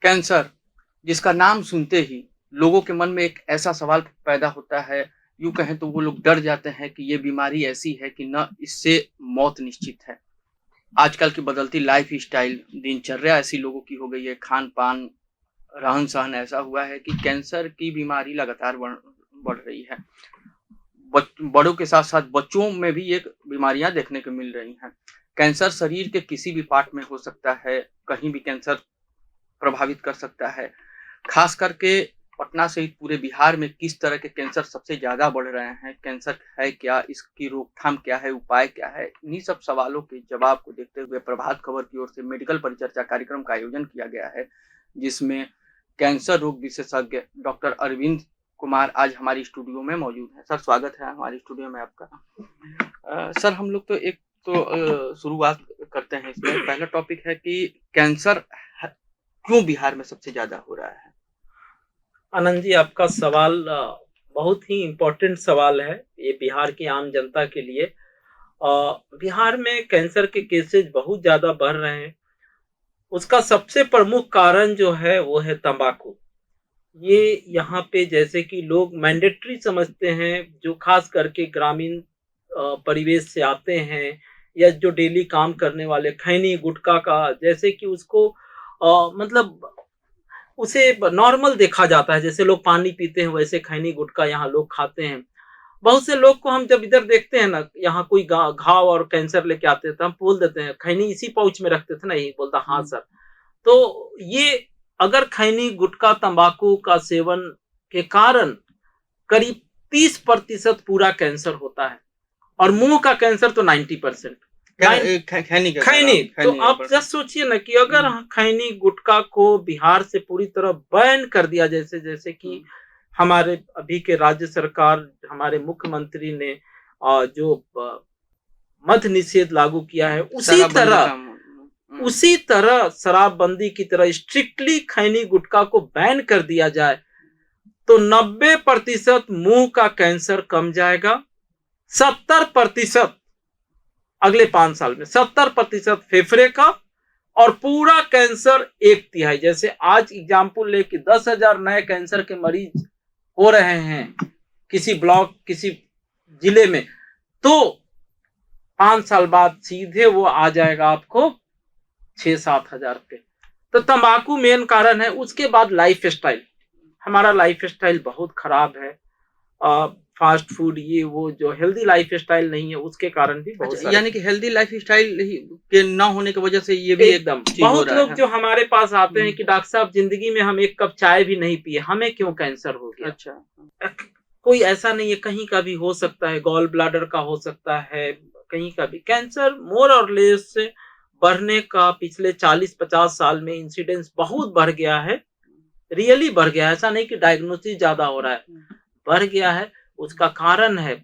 Cancer, जिसका नाम सुनते ही लोगों के मन में एक ऐसा सवाल पैदा होता है, यूँ कहें तो वो लोग डर जाते हैं कि ये बीमारी ऐसी है कि न इससे मौत निश्चित है। आजकल की बदलती लाइफ़स्टाइल, दिनचर्या ऐसी लोगों की हो गई है, खान-पान, रहन-सहन ऐसा हुआ है कि कैंसर की बीमारी लगातार बढ़ रही है। बड़ों के साथ-साथ बच्चों में भी ये बीमारियाँ देखने को मिल रही हैं। कैंसर शरीर के किसी भी पार्ट में हो सकता है, कहीं भी कैंसर प्रभावित कर सकता है। खास करके पटना सहित पूरे बिहार में किस तरह के कैंसर सबसे ज़्यादा बढ़ रहे हैं, कैंसर है क्या? इसकी रोकथाम क्या है? उपाय क्या है? इन्हीं सब सवालों के जवाब को देखते हुए प्रभात खबर की ओर से मेडिकल परिचर्चा कार्यक्रम का आयोजन किया गया है, जिसमें कैंसर रोग विशेषज्ञ डॉक्टर अरविंद कुमार आज हमारी स्टूडियो में मौजूद हैं। सर, स्वागत है हमारी स्टूडियो में आपका। सर, हम लोग तो शुरुआत करते हैं इसमें। पहला टॉपिक है कि कैंसर ह क्यों बिहार में सबसे ज़्यादा हो रहा है? आनंद जी, आपका सवाल बहुत ही इम्पोर्टेंट सवाल है ये बिहार की आम जनता के लिए। बिहार में कैंसर के केसेज बहुत ज़्यादा बढ़ रहे हैं। उसका सबसे प्रमुख कारण जो है वो है तंबाकू। ये यहाँ पे जैसे कि लोग मैंडेटरी समझते हैं, जो खास करके ग्रामीण परिवेश से आते हैं या जो डेली काम करने वाले खैनी गुटखा का जैसे कि उसको मतलब उसे नॉर्मल देखा जाता है। जैसे लोग पानी पीते हैं वैसे खैनी गुटखा यहाँ लोग खाते हैं। बहुत से लोग को हम जब इधर देखते हैं ना, यहाँ कोई घाव और कैंसर लेके आते हैं तो हम बोल देते हैं खैनी इसी पाउच में रखते थे ना, यही बोलता हाँ सर। तो ये अगर खैनी गुटखा तंबाकू का सेवन के कारण करीब 30% पूरा कैंसर होता है और मुंह का कैंसर तो 90%। खैनी के खैनी तो खैनी आप जस्ट सोचिए ना कि अगर खैनी गुटखा को बिहार से पूरी तरह बैन कर दिया, जैसे जैसे कि हमारे अभी के राज्य सरकार, हमारे मुख्यमंत्री ने जो मद्य निषेध लागू किया है, उसी तरह शराबबंदी की तरह स्ट्रिक्टली खैनी गुटखा को बैन कर दिया जाए तो 90% मुंह का कैंसर कम जाएगा, 70% अगले 5 साल में, 70% फेफड़े का और पूरा कैंसर 1/3। जैसे आज एग्जाम्पल ले कि 10,000 नए कैंसर के मरीज हो रहे हैं किसी ब्लॉक किसी जिले में, तो 5 साल बाद सीधे वो आ जाएगा आपको 6-7 हजार पे। तो तंबाकू मेन कारण है। उसके बाद लाइफ स्टाइल, हमारा लाइफ स्टाइल बहुत खराब है। फास्ट फूड, ये वो जो हेल्दी लाइफ स्टाइल नहीं है, उसके कारण भी बहुत सारे। यानी कि हेल्दी लाइफ स्टाइल के ना होने की वजह से ये भी एकदम बहुत लोग जो हमारे पास आते हैं कि डॉक्टर साहब जिंदगी में हम 1 कप चाय भी नहीं पिए, हमें क्यों कैंसर हो गया? अच्छा, कोई ऐसा नहीं है, कहीं का भी हो सकता है, गॉल ब्लाडर का हो सकता है, कहीं का भी। कैंसर मोर और लेस बढ़ने का पिछले 40-50 साल में इंसिडेंस बहुत बढ़ गया है, रियली बढ़ गया है। ऐसा नहीं कि डायग्नोसिस ज्यादा हो रहा है, बढ़ गया है। उसका कारण है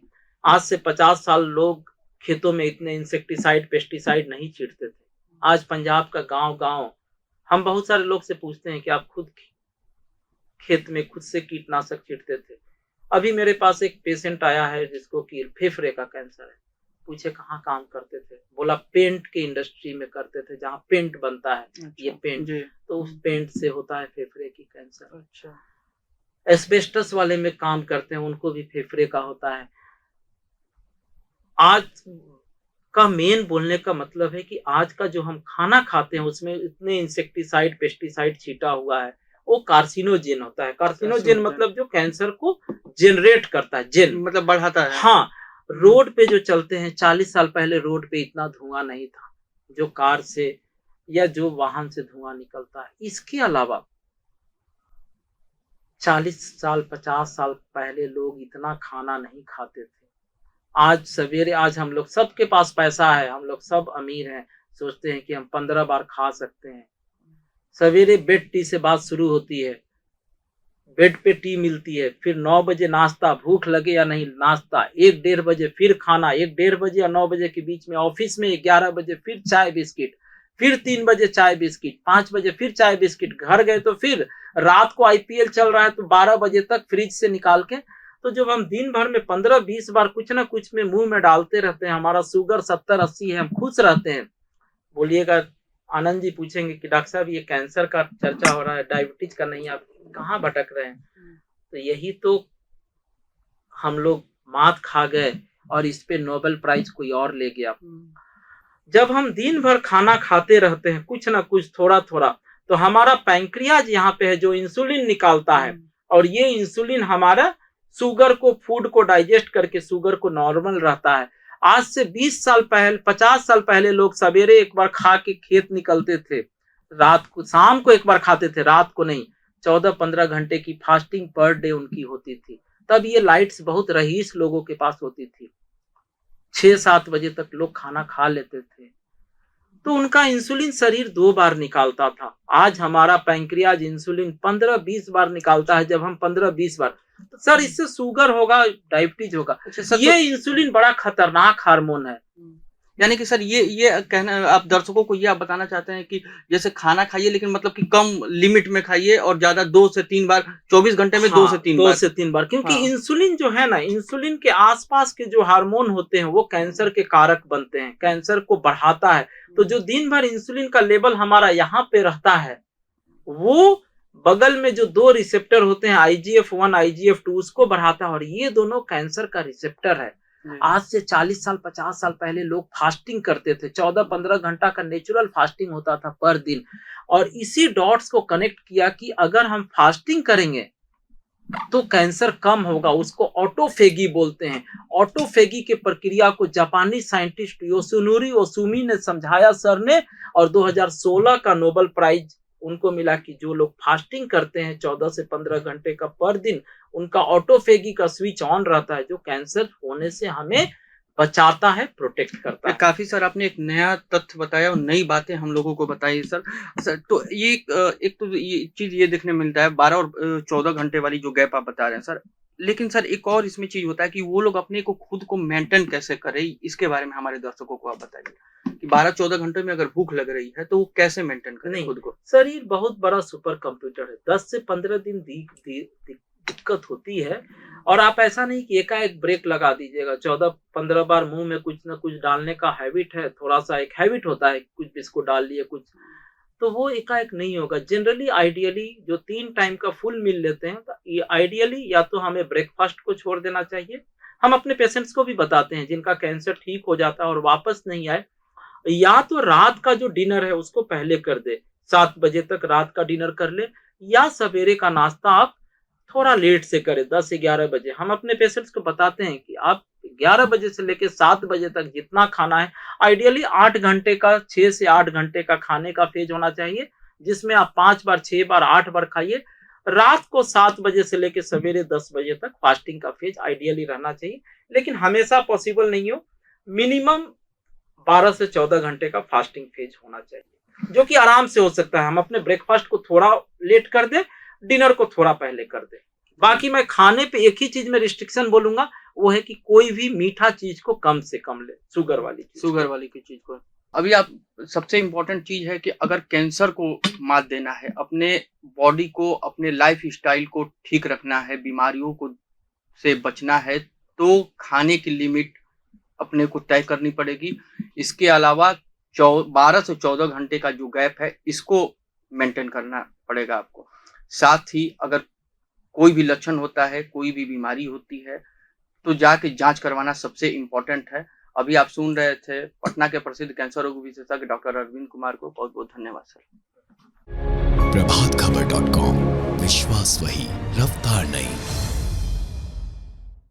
आज से 50 साल लोग खेतों में इतने इंसेक्टिसाइड पेस्टिसाइड नहीं छींटते थे। आज पंजाब का गांव-गांव हम बहुत सारे लोग से पूछते हैं कि आप खुद खेत में खुद से कीटनाशक छींटते थे? अभी मेरे पास एक पेशेंट आया है जिसको कि फेफड़े का कैंसर है। पूछे कहाँ काम करते थे? बोला पेंट के इंडस्ट्री में करते थे, जहाँ पेंट बनता है। अच्छा, ये पेंट, तो उस पेंट से होता है फेफड़े की कैंसर। अच्छा, एस्बेस्टस वाले में काम करते हैं, उनको भी फेफड़े का होता है। आज का मेन बोलने का मतलब है कि आज का जो हम खाना खाते हैं उसमें इतने इंसेक्टिसाइड पेस्टिसाइड छीटा हुआ है, वो कार्सिनोजेन होता है। कार्सिनोजेन मतलब जो कैंसर को जनरेट करता है, जेन मतलब बढ़ाता है। हाँ, रोड पे जो चलते हैं, 40 साल पहले रोड पे इतना धुआं नहीं था जो कार से या जो वाहन से धुआं निकलता है। इसके अलावा 40 साल 50 साल पहले लोग इतना खाना नहीं खाते थे। आज सवेरे, आज हम लोग सबके पास पैसा है, हम लोग सब अमीर हैं, सोचते हैं कि हम 15 बार खा सकते हैं। सवेरे बेड टी से बात शुरू होती है, बेड पे टी मिलती है, फिर 9 बजे नाश्ता, भूख लगे या नहीं नाश्ता, 1-1:30 बजे फिर खाना, 1-1:30 बजे और 9 बजे के बीच में ऑफिस में, 11 बजे फिर चाय बिस्किट, फिर 3 बजे चाय बिस्किट, 5 बजे फिर चाय बिस्किट, घर गए तो फिर रात को आईपीएल चल रहा है तो 12 बजे तक फ्रिज से निकाल के। तो जब हम दिन भर में 15-20 बार कुछ ना कुछ में मुंह में डालते रहते हैं, हमारा शुगर 70-80 है, हम खुश रहते हैं। बोलिएगा आनंद जी पूछेंगे कि डॉक्टर साहब ये कैंसर का चर्चा हो रहा है, डायबिटीज का नहीं, आप कहाँ भटक रहे हैं? तो यही तो हम लोग मात खा गए और इस पे नोबेल प्राइज कोई और ले गया। जब हम दिन भर खाना खाते रहते हैं कुछ ना कुछ थोड़ा थोड़ा, तो हमारा पैंक्रियाज यहाँ पे है जो इंसुलिन निकालता है, और ये इंसुलिन हमारा शुगर को, फूड को डाइजेस्ट करके शुगर को नॉर्मल रहता है। आज से 20 साल पहले, 50 साल पहले लोग सवेरे एक बार खा के खेत निकलते थे, रात को, शाम को एक बार खाते थे, रात को नहीं। 14-15 घंटे की फास्टिंग पर डे उनकी होती थी। तब ये लाइट्स बहुत रईस लोगों के पास होती थी। 6-7 बजे तक लोग खाना खा लेते थे, तो उनका इंसुलिन शरीर 2 बार निकालता था। आज हमारा पैंक्रियाज इंसुलिन 15-20 बार निकालता है। जब हम 15-20 बार, तो सर इससे शुगर होगा, डायबिटीज होगा। ये इंसुलिन बड़ा खतरनाक हार्मोन है। यानी कि सर ये कहना, आप दर्शकों को ये आप बताना चाहते हैं कि जैसे खाना खाइए लेकिन मतलब कि कम लिमिट में खाइए और ज्यादा 2 से 3 बार 24 घंटे में 2 से 3 बार, क्योंकि इंसुलिन जो है ना, इंसुलिन के आसपास के जो हार्मोन होते हैं वो कैंसर के कारक बनते हैं, कैंसर को बढ़ाता है। तो जो दिन भर इंसुलिन का लेवल हमारा यहाँ पे रहता है, वो बगल में जो 2 रिसेप्टर होते हैं IGF-1, IGF-2, उसको बढ़ाता है, और ये दोनों कैंसर का रिसेप्टर है। आज से 40 साल 50 साल पहले लोग फास्टिंग करते थे, 14-15 घंटा का नेचुरल फास्टिंग होता था पर दिन, और इसी डॉट्स को कनेक्ट किया कि अगर हम फास्टिंग करेंगे तो कैंसर कम होगा। उसको ऑटोफेगी बोलते हैं। ऑटोफेगी के प्रक्रिया को जापानी साइंटिस्ट योसुनोरी ओसुमी ने समझाया सर ने, और 2016 का नोबेल प्राइज उनको मिला कि जो लोग फास्टिंग करते हैं 14 से 15 घंटे का पर दिन, उनका ऑटोफेगी का स्विच ऑन रहता है, जो कैंसर होने से हमें बचाता है, प्रोटेक्ट करता है। काफी सर आपने एक नया तथ्य बताया और नई बातें हम लोगों को बताई सर। तो ये एक तो ये चीज ये देखने मिलता है 12 और 14 घंटे वाली जो गैप आप बता रहे हैं सर, लेकिन सर एक और इसमें चीज होता है कि वो लोग अपने को खुद को मेंटेन कैसे करें, इसके बारे में हमारे दर्शकों को आप बताइए कि 12-14 घंटे में अगर भूख लग रही है तो वो कैसे मेंटेन करें खुद को। शरीर बहुत बड़ा सुपर कंप्यूटर है। 10 से 15 दिन दिक्कत होती है, और आप ऐसा नहीं कि एकाएक ब्रेक लगा दीजिएगा। 14-15 बार मुंह में कुछ ना कुछ डालने का हैबिट है, थोड़ा सा एक हैबिट होता है, कुछ बिस्कुट डाल लिए कुछ, तो वो एकाएक नहीं होगा। जनरली आइडियली जो 3 टाइम का फुल मील लेते हैं, तो ये आइडियली या तो हमें ब्रेकफास्ट को छोड़ देना चाहिए। हम अपने पेशेंट्स को भी बताते हैं जिनका कैंसर ठीक हो जाता है और वापस नहीं आए, या तो रात का जो डिनर है उसको पहले कर दे, 7 बजे तक रात का डिनर कर ले, या सवेरे का नाश्ता आप थोड़ा लेट से करें, 10-11 बजे। हम अपने पेशेंट्स को बताते हैं कि आप 11 बजे से लेकर 7 बजे तक जितना खाना है, आइडियली 8 घंटे का, 6 से 8 घंटे का खाने का फेज होना चाहिए, जिसमें आप 5 बार, 6 बार, 8 बार खाइए। रात को 7 बजे से लेकर सवेरे 10 बजे तक फास्टिंग का फेज आइडियली रहना चाहिए, लेकिन हमेशा पॉसिबल नहीं हो। मिनिमम 12 से 14 घंटे का फास्टिंग फेज होना चाहिए, जो कि आराम से हो सकता है। हम अपने ब्रेकफास्ट को थोड़ा लेट कर दे, डिनर को थोड़ा पहले कर दे। बाकी मैं खाने पे एक ही चीज में रिस्ट्रिक्शन बोलूंगा, वो है कि कोई भी मीठा चीज को कम से कम ले, शुगर वाली की चीज को। अभी आप सबसे इम्पोर्टेंट चीज है कि अगर कैंसर को मात देना है, अपने बॉडी को, अपने लाइफ स्टाइल को ठीक रखना है, बीमारियों को से बचना है, तो खाने की लिमिट अपने को तय करनी पड़ेगी। इसके अलावा 12 से 14 घंटे का जो गैप है, इसको मेंटेन करना पड़ेगा आपको। साथ ही अगर कोई भी लक्षण होता है, कोई भी बीमारी होती है, तो जाके जांच करवाना सबसे इम्पोर्टेंट है। अभी आप सुन रहे थे पटना के प्रसिद्ध कैंसर रोग विशेषज्ञ डॉक्टर अरविंद कुमार को। बहुत बहुत धन्यवाद सर। प्रभातखबर.com, विश्वास वही, रफ्तार नहीं।